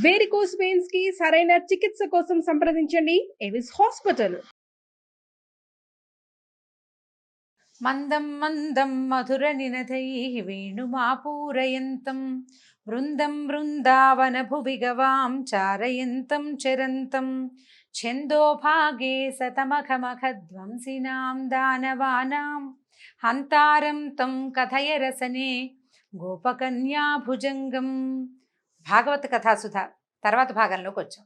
Varicose veins కి సరైన చికిత్స కోసం సంప్రదించండి ఎవిస్ హాస్పిటల్. మందం మందం మధుర నినదైః వేణుమాపూరయంతం బృందం బృందావన భువి గవాం చారయంతం చరంతం ఛందోభాగే సతమఖమఖధ్వంసినాం దానవానాం హంతారం తం కథయ రసనే గోపకన్యా భుజంగం. భాగవత కథాసుధ తర్వాత భాగంలోకి వచ్చాం.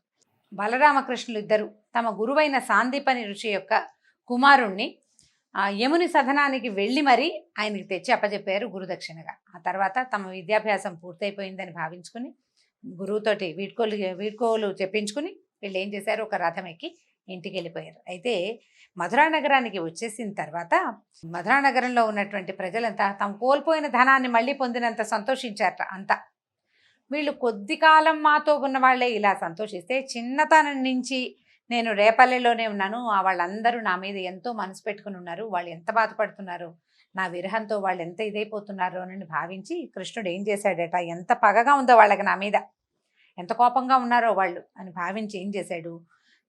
బలరామకృష్ణులు ఇద్దరు తమ గురువైన సాందీపని ఋషి యొక్క కుమారుణ్ణి యముని సదనానికి వెళ్ళి మరీ ఆయనకి తెచ్చి అప్పచెప్పారు గురుదక్షిణగా. ఆ తర్వాత తమ విద్యాభ్యాసం పూర్తయిపోయిందని భావించుకుని గురువుతోటి వీడ్కోలు చెప్పించుకుని వీళ్ళు ఏం చేశారు, ఒక రథం ఎక్కి ఇంటికి వెళ్ళిపోయారు. అయితే మధురా నగరానికి వచ్చేసిన తర్వాత మధురా నగరంలో ఉన్నటువంటి ప్రజలంతా తాము కోల్పోయిన ధనాన్ని మళ్ళీ పొందినంత సంతోషించారట. అంతా వీళ్ళు కొద్ది కాలం మాతో ఉన్న వాళ్ళే ఇలా సంతోషిస్తే, చిన్నతనం నుంచి నేను రేపల్లెలోనే ఉన్నాను, వాళ్ళందరూ నా మీద ఎంతో మనసు పెట్టుకుని ఉన్నారు, వాళ్ళు ఎంత బాధపడుతున్నారు, నా విరహంతో వాళ్ళు ఎంత ఇదైపోతున్నారు అని భావించి కృష్ణుడు ఏం చేశాడట, ఎంత పగగా ఉందో వాళ్ళకి నా మీద, ఎంత కోపంగా ఉన్నారో వాళ్ళు అని భావించి ఏం చేశాడు,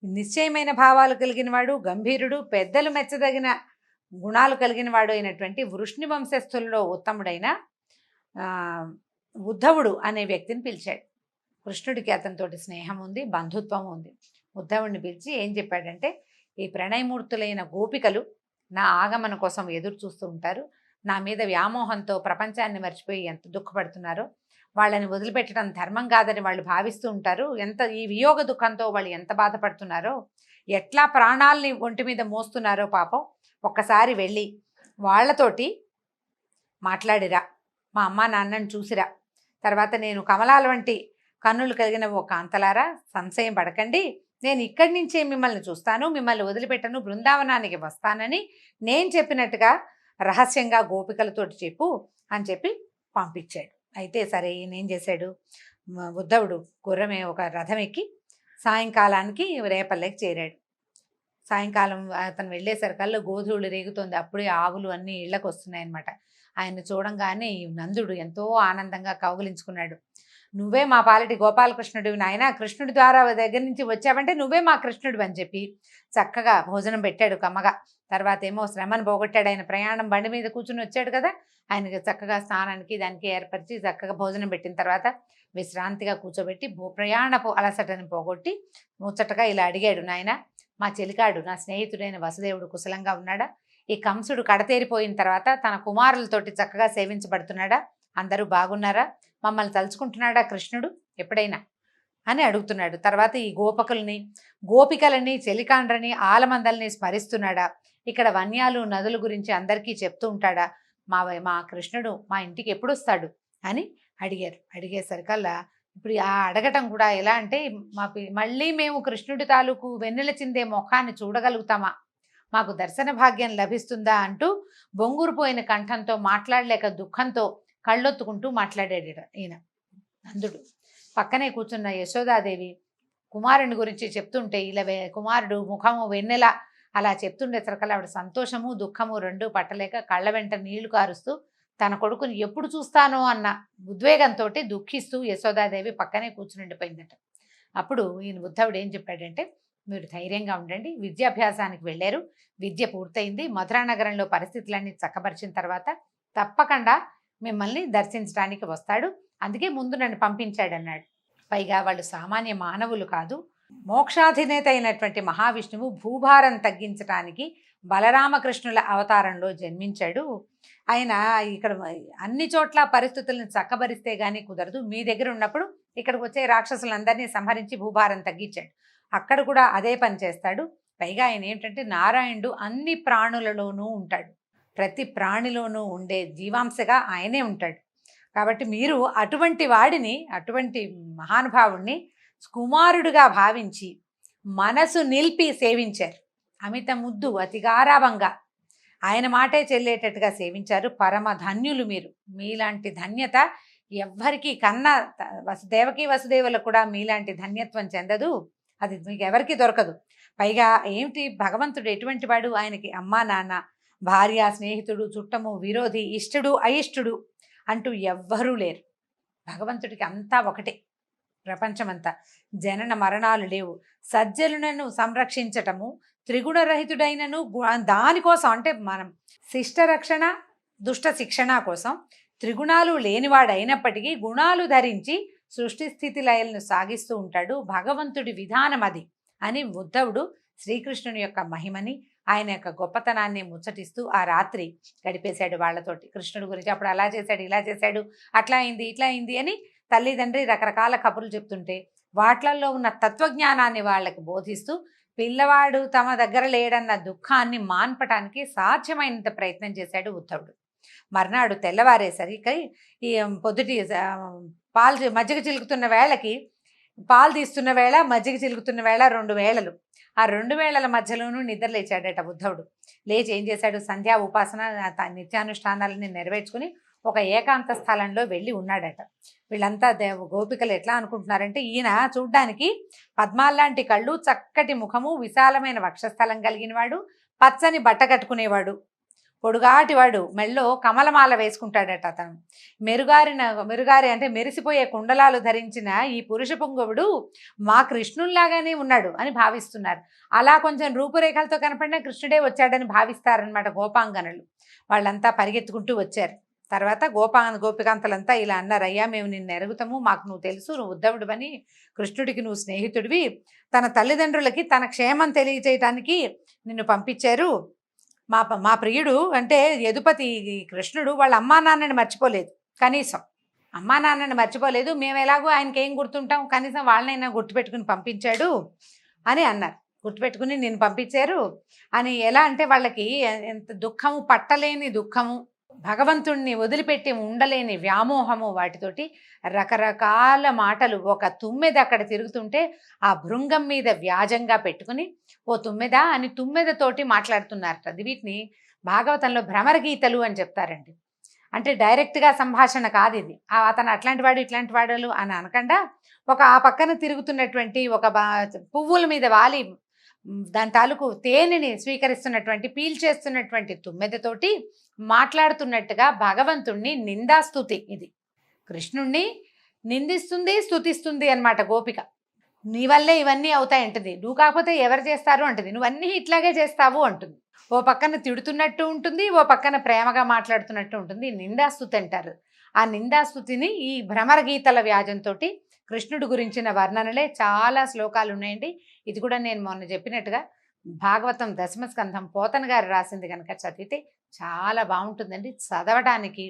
నిశ్చయమైన భావాలు కలిగిన వాడు, గంభీరుడు, పెద్దలు మెచ్చదగిన గుణాలు కలిగిన వాడు అయినటువంటి వృష్ణి వంశస్థుల్లో ఉత్తముడైన ఉద్ధవుడు అనే వ్యక్తిని పిలిచాడు. కృష్ణుడికి అతనితోటి స్నేహం ఉంది, బంధుత్వం ఉంది. ఉద్ధవుడిని పిలిచి ఏం చెప్పాడంటే, ఈ ప్రణయమూర్తులైన గోపికలు నా ఆగమన కోసం ఎదురు చూస్తూ ఉంటారు, నా మీద వ్యామోహంతో ప్రపంచాన్ని మర్చిపోయి ఎంత దుఃఖపడుతున్నారో, వాళ్ళని వదిలిపెట్టడం ధర్మం కాదని వాళ్ళు భావిస్తూ ఉంటారు, ఎంత ఈ వియోగ దుఃఖంతో వాళ్ళు ఎంత బాధపడుతున్నారో, ఎట్లా ప్రాణాలని ఒంటి మీద మోస్తున్నారో పాపం, ఒక్కసారి వెళ్ళి వాళ్ళతోటి మాట్లాడిరా, మా అమ్మ నాన్నని చూసిరా, తర్వాత నేను కమలాల వంటి కన్నులు కలిగిన ఓ కాంతలారా సంశయం పడకండి, నేను ఇక్కడి నుంచే మిమ్మల్ని చూస్తాను, మిమ్మల్ని వదిలిపెట్టను, బృందావనానికి వస్తానని నేను చెప్పినట్టుగా రహస్యంగా గోపికలతోటి చెప్పు అని చెప్పి పంపించాడు. అయితే సరే ఈయనేం చేశాడు, ఉద్ధవుడు గుర్రమే ఒక రథం ఎక్కి సాయంకాలానికి రేపల్లెకి చేరాడు. సాయంకాలం అతను వెళ్ళేసరికల్లా గోధువులు రేగుతోంది, అప్పుడే ఆవులు అన్నీ ఇళ్లకు వస్తున్నాయన్నమాట. ఆయన చూడంగానే నందుడు ఎంతో ఆనందంగా కౌగిలించుకున్నాడు. నువ్వే మా పాలిటి గోపాలకృష్ణుడివి నాయన, కృష్ణుడి ద్వారా దగ్గర నుంచి వచ్చావంటే నువ్వే మా కృష్ణుడివి అని చెప్పి చక్కగా భోజనం పెట్టాడు కమ్మగా. తర్వాత ఏమో శ్రమను పోగొట్టాడు, ఆయన ప్రయాణం బండి మీద కూర్చుని వచ్చాడు కదా, ఆయనకి చక్కగా స్నానానికి దానికి ఏర్పరిచి చక్కగా భోజనం పెట్టిన తర్వాత విశ్రాంతిగా కూర్చోబెట్టి ప్రయాణపు అలసటని పోగొట్టి ముచ్చటగా ఇలా అడిగాడు, నాయన మా చెలికాడు నా స్నేహితుడైన వసుదేవుడు కుశలంగా ఉన్నాడా, ఈ కంసుడు కడతేరిపోయిన తర్వాత తన కుమారులతోటి చక్కగా సేవించబడుతున్నాడా, అందరూ బాగున్నారా, మమ్మల్ని తలుచుకుంటున్నాడా కృష్ణుడు ఎప్పుడైనా అని అడుగుతున్నాడు. తర్వాత ఈ గోపికలని చెలికాండ్రని ఆలమందల్ని స్మరిస్తున్నాడా, ఇక్కడ వన్యాలు నదుల గురించి అందరికీ చెప్తూ ఉంటాడా, మా కృష్ణుడు మా ఇంటికి ఎప్పుడు వస్తాడు అని అడిగారు. అడిగేసరికల్లా ఇప్పుడు ఆ అడగటం కూడా ఎలా అంటే, మళ్ళీ మేము కృష్ణుడి తాలూకు వెన్నెల చిందే ముఖాన్ని చూడగలుగుతామా, మాకు దర్శన భాగ్యం లభిస్తుందా అంటూ బొంగురుపోయిన కంఠంతో మాట్లాడలేక దుఃఖంతో కళ్ళొత్తుకుంటూ మాట్లాడాడు ఈయన నందుడు. పక్కనే కూర్చున్న యశోదాదేవి కుమారుని గురించి చెప్తుంటే ఇలా కుమారుడు ముఖము వెన్నెల అలా చెప్తుండేసరికల్లా ఆవిడ సంతోషము దుఃఖము రెండూ పట్టలేక కళ్ళ వెంట నీళ్లు కారుస్తూ తన కొడుకుని ఎప్పుడు చూస్తానో అన్న ఉద్వేగంతో దుఃఖిస్తూ యశోదాదేవి పక్కనే కూర్చునిండిపోయిందట. అప్పుడు ఈయన ఉద్ధవుడు ఏం చెప్పాడంటే, మీరు ధైర్యంగా ఉండండి, విద్యాభ్యాసానికి వెళ్ళారు, విద్య పూర్తయింది, మధురా నగరంలో పరిస్థితులన్నీ చక్కబరిచిన తర్వాత తప్పకుండా మిమ్మల్ని దర్శించడానికి వస్తాడు, అందుకే ముందు నన్ను పంపించాడన్నాడు. పైగా వాళ్ళు సామాన్య మానవులు కాదు, మోక్షాధినేత అయినటువంటి మహావిష్ణువు భూభారం తగ్గించడానికి బలరామకృష్ణుల అవతారంలో జన్మించాడు. ఆయన ఇక్కడ అన్ని చోట్ల పరిస్థితులను చక్కబరిస్తే కానీ కుదరదు, మీ దగ్గర ఉన్నప్పుడు ఇక్కడికి వచ్చే రాక్షసులందరినీ సంహరించి భూభారం తగ్గించాడు, అక్కడ కూడా అదే పని చేస్తాడు. పైగా ఆయన ఏంటంటే నారాయణుడు అన్ని ప్రాణులలోనూ ఉంటాడు, ప్రతి ప్రాణిలోనూ ఉండే జీవాంశగా ఆయనే ఉంటాడు. కాబట్టి మీరు అటువంటి వాడిని, అటువంటి మహానుభావుడిని కుమారుడుగా భావించి మనసు నిలిపి సేవించారు. అమిత ముద్దు అతి గారాభంగా ఆయన మాటే చెల్లేటట్టుగా సేవించారు. పరమ ధన్యులు మీరు, మీలాంటి ధన్యత ఎవ్వరికీ కన్నా దేవకీ వసుదేవులకు కూడా మీలాంటి ధన్యత్వం చెందదు, అది మీకు ఎవరికి దొరకదు. పైగా ఏమిటి, భగవంతుడు ఎటువంటి వాడు, ఆయనకి అమ్మా నాన్న భార్య స్నేహితుడు చుట్టము విరోధి ఇష్టడు అయిష్టడు అంటూ ఎవ్వరూ లేరు. భగవంతుడికి అంతా ఒకటే. ప్రపంచమంతా. జనన మరణాలు లేవు, సజ్జనులను సంరక్షించటము, త్రిగుణరహితుడైనను దానికోసం అంటే మనం శిష్ట రక్షణ దుష్ట శిక్షణ కోసం త్రిగుణాలు లేనివాడైనప్పటికీ గుణాలు ధరించి సృష్టి స్థితి లయలను సాగిస్తూ ఉంటాడు. భగవంతుడి విధానం అది అని ఉద్ధవుడు శ్రీకృష్ణుని యొక్క మహిమని, ఆయన యొక్క గొప్పతనాన్ని ముచ్చటిస్తూ ఆ రాత్రి గడిపేశాడు వాళ్ళతోటి. కృష్ణుడి గురించి అప్పుడు అలా చేశాడు, ఇలా చేశాడు, అట్లా అయింది, ఇట్లా అయింది అని తల్లిదండ్రి రకరకాల కబుర్లు చెప్తుంటే వాట్లల్లో ఉన్న తత్వజ్ఞానాన్ని వాళ్ళకి బోధిస్తూ పిల్లవాడు తమ దగ్గర లేడన్న దుఃఖాన్ని మాన్పటానికి సాధ్యమైనంత ప్రయత్నం చేశాడు ఉద్ధవుడు. మర్నాడు తెల్లవారేసరికి ఈ పొద్దుటి మజ్జిగ చిలుకుతున్న వేళకి, పాలు తీస్తున్న వేళ మజ్జిగ చిలుకుతున్న వేళ 2 వేళలు. ఆ 2 వేళల మధ్యలోనూ నిద్ర లేచాడట ఉద్ధవుడు. లేచి ఏం చేశాడు, సంధ్యా ఉపాసన నిత్యానుష్ఠానాలని నెరవేర్చుకుని ఒక ఏకాంత స్థలంలో వెళ్ళి ఉన్నాడట. వీళ్ళంతా గోపికలు ఎట్లా అనుకుంటున్నారంటే, ఈయన చూడ్డానికి పద్మాల్లాంటి కళ్ళు, చక్కటి ముఖము, విశాలమైన వక్షస్థలం కలిగినవాడు, పచ్చని బట్ట కట్టుకునేవాడు, పొడుగాటివాడు, మెళ్ళో కమలమాల వేసుకుంటాడట. అతను మెరుగారి అంటే మెరిసిపోయే కుండలాలు ధరించిన ఈ పురుష పుంగవుడు మా కృష్ణుల్లాగానే ఉన్నాడు అని భావిస్తున్నారు. అలా కొంచెం రూపురేఖలతో కనపడిన కృష్ణుడే వచ్చాడని భావిస్తారనమాట గోపాంగనులు. వాళ్ళంతా పరిగెత్తుకుంటూ వచ్చారు. తర్వాత గోపికాంతలంతా ఇలా అన్నారు, అయ్యా మేము నిన్ను ఎరుగుతాము, మాకు నువ్వు తెలుసు, నువ్వు ఉద్ధవుడివని, కృష్ణుడికి నువ్వు స్నేహితుడివి, తన తల్లిదండ్రులకి తన క్షేమం తెలియజేయటానికి నిన్ను పంపించారు. మా ప్రియుడు అంటే యదుపతి కృష్ణుడు వాళ్ళ అమ్మా నాన్నని మర్చిపోలేదు, కనీసం అమ్మా నాన్నని మర్చిపోలేదు, మేము ఎలాగో ఆయనకి ఏం గుర్తుంటాం, కనీసం వాళ్ళనైనా గుర్తుపెట్టుకుని పంపించాడు అని అన్నారు. గుర్తుపెట్టుకుని నిన్ను పంపించారు అని. ఎలా అంటే వాళ్ళకి ఎంత దుఃఖము, పట్టలేని దుఃఖము, భగవంతుణ్ణి వదిలిపెట్టి ఉండలేని వ్యామోహము, వాటితోటి రకరకాల మాటలు. ఒక తుమ్మెద అక్కడ తిరుగుతుంటే ఆ భృంగం మీద వ్యాజంగా పెట్టుకుని ఓ తుమ్మెద అని తుమ్మెదతోటి మాట్లాడుతున్నారట. అది వీటిని భాగవతంలో భ్రమర గీతలు అని చెప్తారండి. అంటే డైరెక్ట్గా సంభాషణ కాదు ఇది. అతను అట్లాంటి వాడు ఇట్లాంటి వాడు అని అనకుండా ఆ పక్కన తిరుగుతున్నటువంటి ఒక పువ్వుల మీద వాలి దాని తాలూకు తేనెని స్వీకరిస్తున్నటువంటి, పీల్చేస్తున్నటువంటి తుమ్మెదతోటి మాట్లాడుతున్నట్టుగా భగవంతుణ్ణి నిందాస్తుతి. ఇది కృష్ణుణ్ణి నిందిస్తుంది, స్తుతిస్తుంది అన్నమాట గోపిక. నీ వల్లే ఇవన్నీ అవుతాయంటుంది, నువ్వు కాకపోతే ఎవరు చేస్తారు అంటుంది, నువ్వన్నీ ఇట్లాగే చేస్తావు అంటుంది. ఓ పక్కన తిడుతున్నట్టు ఉంటుంది, ఓ పక్కన ప్రేమగా మాట్లాడుతున్నట్టు ఉంటుంది. నిందాస్తుతి అంటారు. ఆ నిందాస్తుతిని ఈ భ్రమర గీతల వ్యాజంతో కృష్ణుడి గురించిన వర్ణనలే చాలా శ్లోకాలు ఉన్నాయండి. ఇది కూడా నేను మొన్న చెప్పినట్టుగా భాగవతం దశమ స్కంధం పోతన గారు రాసింది కనుక చదివితే చాలా బాగుంటుందండి. చదవడానికి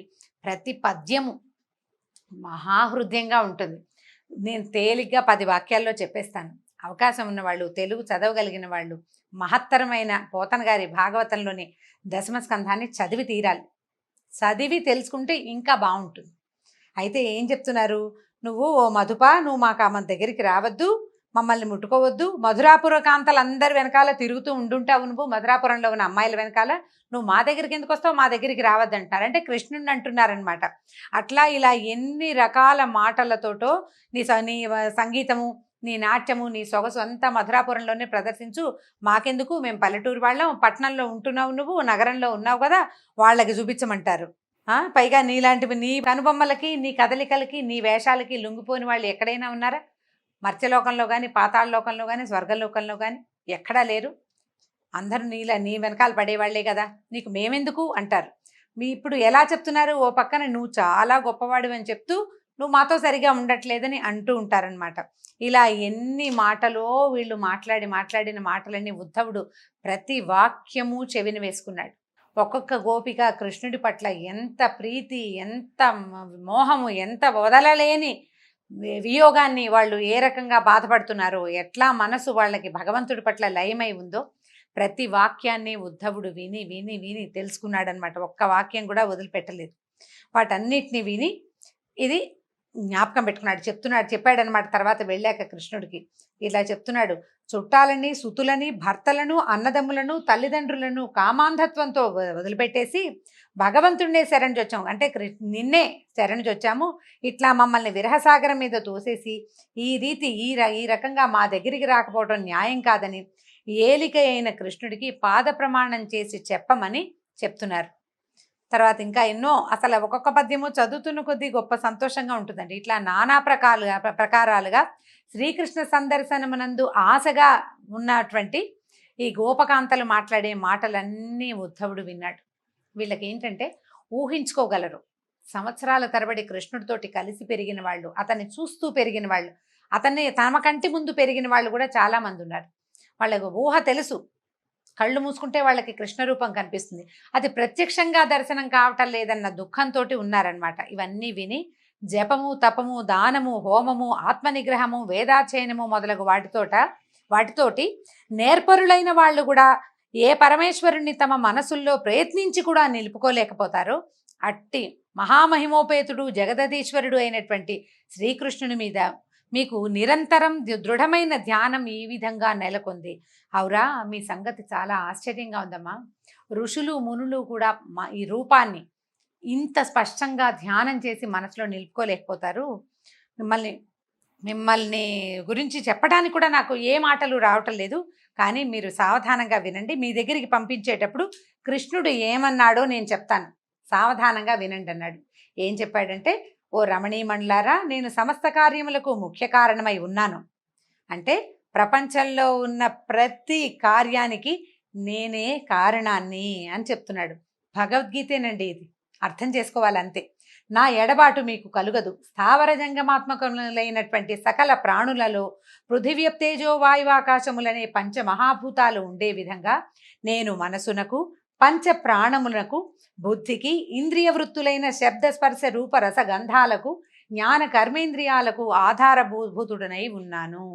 ప్రతి పద్యము మహాహృదయంగా ఉంటుంది. నేను తేలిగ్గా 10 వాక్యాల్లో చెప్పేస్తాను. అవకాశం ఉన్నవాళ్ళు, తెలుగు చదవగలిగిన వాళ్ళు మహత్తరమైన పోతన గారి భాగవతంలోని దశమ స్కంధాన్ని చదివి తీరాలి. చదివి తెలుసుకుంటే ఇంకా బాగుంటుంది. అయితే ఏం చెప్తున్నారు, నువ్వు ఓ మధుప, నువ్వు మాకు ఆమె దగ్గరికి రావద్దు, మమ్మల్ని ముట్టుకోవద్దు, మధురాపుర కాంతలందరి వెనకాల తిరుగుతూ ఉండుంటావు, నువ్వు మధురాపురంలో ఉన్న అమ్మాయిల వెనకాల, నువ్వు మా దగ్గరికి ఎందుకు వస్తావు, మా దగ్గరికి రావద్దంటారు. అంటే కృష్ణుడిని అంటున్నారనమాట. అట్లా ఇలా ఎన్ని రకాల మాటలతోటో నీ సంగీతము, నీ నాట్యము, నీ సొగసు అంతా మధురాపురంలోనే ప్రదర్శించు, మాకెందుకు, మేము పల్లెటూరు వాళ్ళం, పట్టణంలో ఉంటున్నావు, నువ్వు నగరంలో ఉన్నావు కదా, వాళ్ళకి చూపించమంటారు. పైగా నీలాంటివి, నీ కనుబొమ్మలకి, నీ కదలికలకి, నీ వేషాలకి లొంగిపోని వాళ్ళు ఎక్కడైనా ఉన్నారా? మర్త్యలోకంలో కానీ, పాతాళ లోకంలో కానీ, స్వర్గలోకంలో కానీ ఎక్కడా లేరు. అందరూ నీ వెనకాల పడేవాళ్లే కదా, నీకు మేమెందుకు అంటారు. ఇప్పుడు ఎలా చెప్తున్నారు, ఓ పక్కన నువ్వు చాలా గొప్పవాడు అని చెప్తూ నువ్వు మాతో సరిగా ఉండట్లేదని అంటూ ఉంటారనమాట. ఇలా ఎన్ని మాటలో వీళ్ళు మాట్లాడిన మాటలన్నీ ఉద్ధవుడు ప్రతి వాక్యము చెవిని వేసుకున్నాడు. ఒక్కొక్క గోపిక కృష్ణుడి పట్ల ఎంత ప్రీతి, ఎంత మోహము, ఎంత వదలలేని వియోగాన్ని వాళ్ళు ఏ రకంగా బాధపడుతున్నారో, ఎట్లా మనసు వాళ్ళకి భగవంతుడి పట్ల లయమై ఉందో ప్రతి వాక్యాన్ని ఉద్ధవుడు విని విని విని తెలుసుకున్నాడనమాట. ఒక్క వాక్యం కూడా వదిలిపెట్టలేదు. వాటన్నిటిని విని ఇది జ్ఞాపకం పెట్టుకున్నాడు, చెప్పాడనమాట. తర్వాత వెళ్ళాక కృష్ణుడికి ఇలా చెప్తున్నాడు, చుట్టాలని, సుతులని, భర్తలను, అన్నదమ్ములను, తల్లిదండ్రులను కామాంధత్వంతో వదిలిపెట్టేసి భగవంతుడినే శరణుజొచ్చాము, అంటే నిన్నే శరణుజొచ్చాము. ఇట్లా మమ్మల్ని విరహసాగరం మీద తోసేసి ఈ రకంగా మా దగ్గరికి రాకపోవడం న్యాయం కాదని ఏలిక అయిన కృష్ణుడికి పాద ప్రమాణం చేసి చెప్పమని చెప్తున్నారు. తర్వాత ఇంకా ఎన్నో, అసలు ఒక్కొక్క పద్యము చదువుతున్న కొద్దీ గొప్ప సంతోషంగా ఉంటుందండి. ఇట్లా నానా ప్రకారాలుగా శ్రీకృష్ణ సందర్శనమునందు ఆశగా ఉన్నటువంటి ఈ గోపకాంతలు మాట్లాడే మాటలన్నీ ఉద్ధవుడు విన్నాడు. వీళ్ళకి ఏంటంటే ఊహించుకోగలరు. సంవత్సరాల తరబడి కృష్ణుడితోటి కలిసి పెరిగిన వాళ్ళు, అతన్ని చూస్తూ పెరిగిన వాళ్ళు, అతన్ని తమ కంటి ముందు పెరిగిన వాళ్ళు కూడా చాలా మంది ఉన్నారు. వాళ్ళకు ఊహ తెలుసు. కళ్ళు మూసుకుంటే వాళ్ళకి కృష్ణ రూపం కనిపిస్తుంది, అది ప్రత్యక్షంగా దర్శనం కావటం లేదన్న దుఃఖంతో ఉన్నారనమాట. ఇవన్నీ విని జపము, తపము, దానము, హోమము, ఆత్మనిగ్రహము, వేదాధ్యయనము మొదలగు వాటితోటి నేర్పరులైన వాళ్ళు కూడా ఏ పరమేశ్వరుణ్ణి తమ మనసుల్లో ప్రయత్నించి కూడా నిలుపుకోలేకపోతారో అట్టి మహామహిమోపేతుడు జగదధీశ్వరుడు అయినటువంటి శ్రీకృష్ణుని మీద మీకు నిరంతరం దృఢమైన ధ్యానం ఈ విధంగా నెలకొంది. అవురా, మీ సంగతి చాలా ఆశ్చర్యంగా ఉందమ్మా. ఋషులు మునులు కూడా ఈ రూపాన్ని ఇంత స్పష్టంగా ధ్యానం చేసి మనసులో నిలుపుకోలేకపోతారు. మిమ్మల్ని గురించి చెప్పడానికి కూడా నాకు ఏ మాటలు రావటం లేదు. కానీ మీరు సావధానంగా వినండి. మీ దగ్గరికి పంపించేటప్పుడు కృష్ణుడు ఏమన్నాడో నేను చెప్తాను, సావధానంగా వినండి అన్నాడు. ఏం చెప్పాడంటే, ఓ రమణీమణులారా, నేను సమస్త కార్యములకు ముఖ్య కారణమై ఉన్నాను. అంటే ప్రపంచంలో ఉన్న ప్రతి కార్యానికి నేనే కారణాన్ని అని చెప్తున్నాడు. భగవద్గీతేనండి ఇది, అర్థం చేసుకోవాలి అంతే. నా ఎడబాటు మీకు కలుగదు. స్థావర జంగమాత్మకములైనటువంటి సకల ప్రాణులలో పృథివ్యప్తేజో వాయువాకాశములనే పంచమహాభూతాలు ఉండే విధంగా నేను మనసునకు, పంచ ప్రాణములకు, బుద్ధికి, ఇంద్రియ వృత్తులైన శబ్ద స్పర్శ రూప రస గంధాలకు, జ్ఞాన కర్మేంద్రియాలకు ఆధారభూతుడనై ఉన్నాను.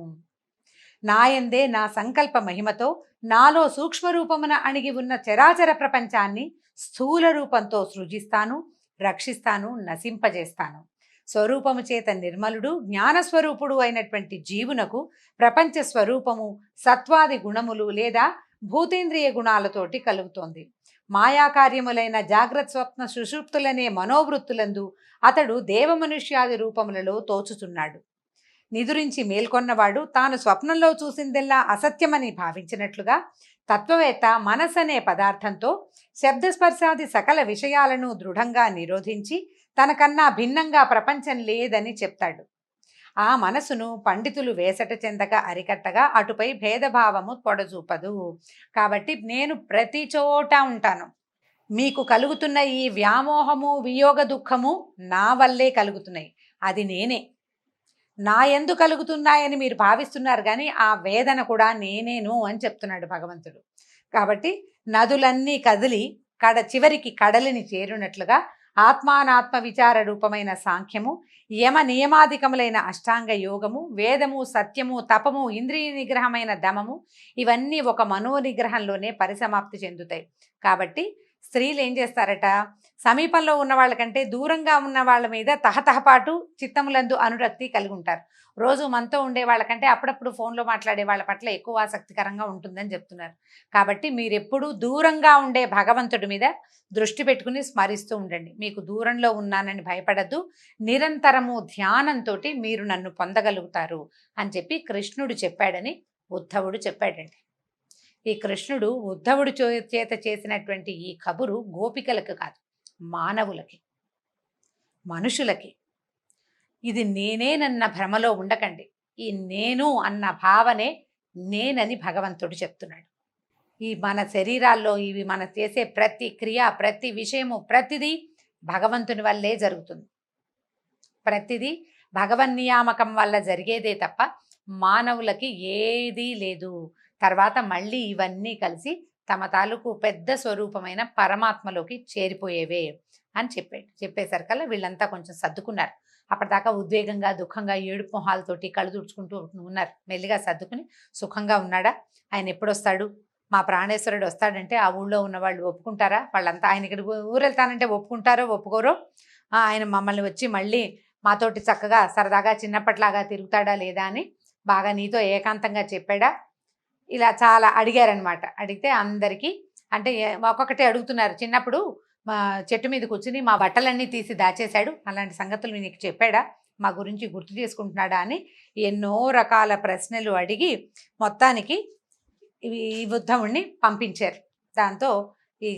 నాయందే నా సంకల్ప మహిమతో నాలో సూక్ష్మరూపమున అణిగి ఉన్న చరాచర ప్రపంచాన్ని స్థూల రూపంతో సృజిస్తాను, రక్షిస్తాను, నశింపజేస్తాను. స్వరూపము చేత నిర్మలుడు జ్ఞానస్వరూపుడు అయినటువంటి జీవునకు ప్రపంచ స్వరూపము సత్వాది గుణములు లేదా భూతేంద్రియ గుణాలతోటి కలుగుతోంది. మాయాకార్యములైన జాగ్రత్త స్వప్న సుషుప్తులనే మనోవృత్తులందు అతడు దేవమనుష్యాది రూపములలో తోచుతున్నాడు. నిదురించి మేల్కొన్నవాడు తాను స్వప్నంలో చూసిందెల్లా అసత్యమని భావించినట్లుగా తత్వవేత్త మనస్సనే పదార్థంతో శబ్దస్పర్శాది సకల విషయాలను దృఢంగా నిరోధించి తనకన్నా భిన్నంగా ప్రపంచం లేదని చెప్తాడు. ఆ మనసును పండితులు వేసట చెందక అరికట్టగా అటుపై భేదభావము పొడచూపదు. కాబట్టి నేను ప్రతి చోట ఉంటాను. మీకు కలుగుతున్న ఈ వ్యామోహము, వియోగ దుఃఖము నా వల్లే కలుగుతున్నాయి, అది నేనే. నా యందు కలుగుతున్నాయని మీరు భావిస్తున్నారు, కానీ ఆ వేదన కూడా నేనేను అని చెప్తున్నాడు భగవంతుడు. కాబట్టి నదులన్నీ కదిలి చివరికి కడలిని చేరునట్లుగా ఆత్మానాత్మ విచార రూపమైన సాంఖ్యము, యమ నియమాధికములైన అష్టాంగ యోగము, వేదము, సత్యము, తపము, ఇంద్రియ నిగ్రహమైన దమము, ఇవన్నీ ఒక మనోనిగ్రహంలోనే పరిసమాప్తి చెందుతాయి. కాబట్టి స్త్రీలు ఏం చేస్తారట, సమీపంలో ఉన్న వాళ్ళకంటే దూరంగా ఉన్న వాళ్ళ మీద తహతహపాటు చిత్తములందు అనురక్తి కలిగి ఉంటారు. రోజు మనతో ఉండే వాళ్ళకంటే అప్పుడప్పుడు ఫోన్లో మాట్లాడే వాళ్ళ పట్ల ఎక్కువ ఆసక్తికరంగా ఉంటుందని చెప్తున్నారు. కాబట్టి మీరెప్పుడూ దూరంగా ఉండే భగవంతుడి మీద దృష్టి పెట్టుకుని స్మరిస్తూ ఉండండి. మీకు దూరంలో ఉన్నానని భయపడద్దు, నిరంతరము ధ్యానంతో మీరు నన్ను పొందగలుగుతారు అని చెప్పి కృష్ణుడు చెప్పాడని ఉద్ధవుడు చెప్పాడండి. ఈ కృష్ణుడు ఉద్ధవుడు చేత చేసినటువంటి ఈ కబురు గోపికలకు కాదు, మానవులకి, మనుషులకి. ఇది నేనేనన్న భ్రమలో ఉండకండి. ఈ నేను అన్న భావనే నేనని భగవంతుడు చెప్తున్నాడు. ఈ మన శరీరాల్లో ఇవి మన చేసే ప్రతి క్రియ, ప్రతి విషయము, ప్రతిదీ భగవంతుని వల్లే జరుగుతుంది. ప్రతిదీ భగవన్నియామకం వల్ల జరిగేదే తప్ప మానవులకి ఏదీ లేదు. తర్వాత మళ్ళీ ఇవన్నీ కలిసి తమ తాలూకు పెద్ద స్వరూపమైన పరమాత్మలోకి చేరిపోయేవే అని చెప్పేసరికల్లా వీళ్ళంతా కొంచెం సర్దుకున్నారు. అప్పటిదాకా ఉద్వేగంగా, దుఃఖంగా, ఏడుపు మొహాలతోటి కళ్ళు తుడుచుకుంటూ ఉన్నారు. మెల్లిగా సర్దుకుని సుఖంగా ఉన్నాడా, ఆయన ఎప్పుడొస్తాడు, మా ప్రాణేశ్వరుడు వస్తాడంటే ఆ ఊళ్ళో ఉన్న వాళ్ళు ఒప్పుకుంటారా, వాళ్ళంతా ఆయన ఇక్కడ ఊరు వెళ్తానంటే ఒప్పుకుంటారో ఒప్పుకోరో, ఆయన మమ్మల్ని వచ్చి మళ్ళీ మాతోటి చక్కగా సరదాగా చిన్నప్పట్లాగా తిరుగుతాడా లేదా అని బాగా నీతో ఏకాంతంగా చెప్పాడా, ఇలా చాలా అడిగారనమాట. అడిగితే అందరికీ అంటే ఒక్కొక్కటి అడుగుతున్నారు. చిన్నప్పుడు మా చెట్టు మీద కూర్చుని మా బట్టలన్నీ తీసి దాచేశాడు, అలాంటి సంగతులు నీకు చెప్పాడా, మా గురించి గుర్తు చేసుకుంటున్నాడా అని ఎన్నో రకాల ప్రశ్నలు అడిగి మొత్తానికి ఈ ఉద్ధవుణ్ణి పంపించారు. దాంతో ఈ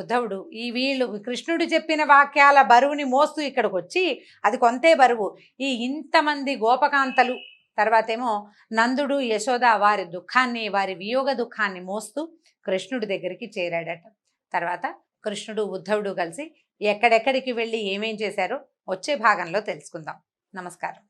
ఉద్ధవుడు వీళ్ళు కృష్ణుడు చెప్పిన వాక్యాల బరువుని మోస్తూ ఇక్కడికి వచ్చి, అది కొంతే బరువు, ఈ ఇంతమంది గోపకాంతలు, తర్వాత ఏమో నందుడు యశోద వారి దుఃఖాన్ని, వారి వియోగ దుఃఖాన్ని మోస్తూ కృష్ణుడి దగ్గరికి చేరాడట. తర్వాత కృష్ణుడు ఉద్ధవుడు కలిసి ఎక్కడెక్కడికి వెళ్ళి ఏమేం చేశారో వచ్చే భాగంలో తెలుసుకుందాం. నమస్కారం.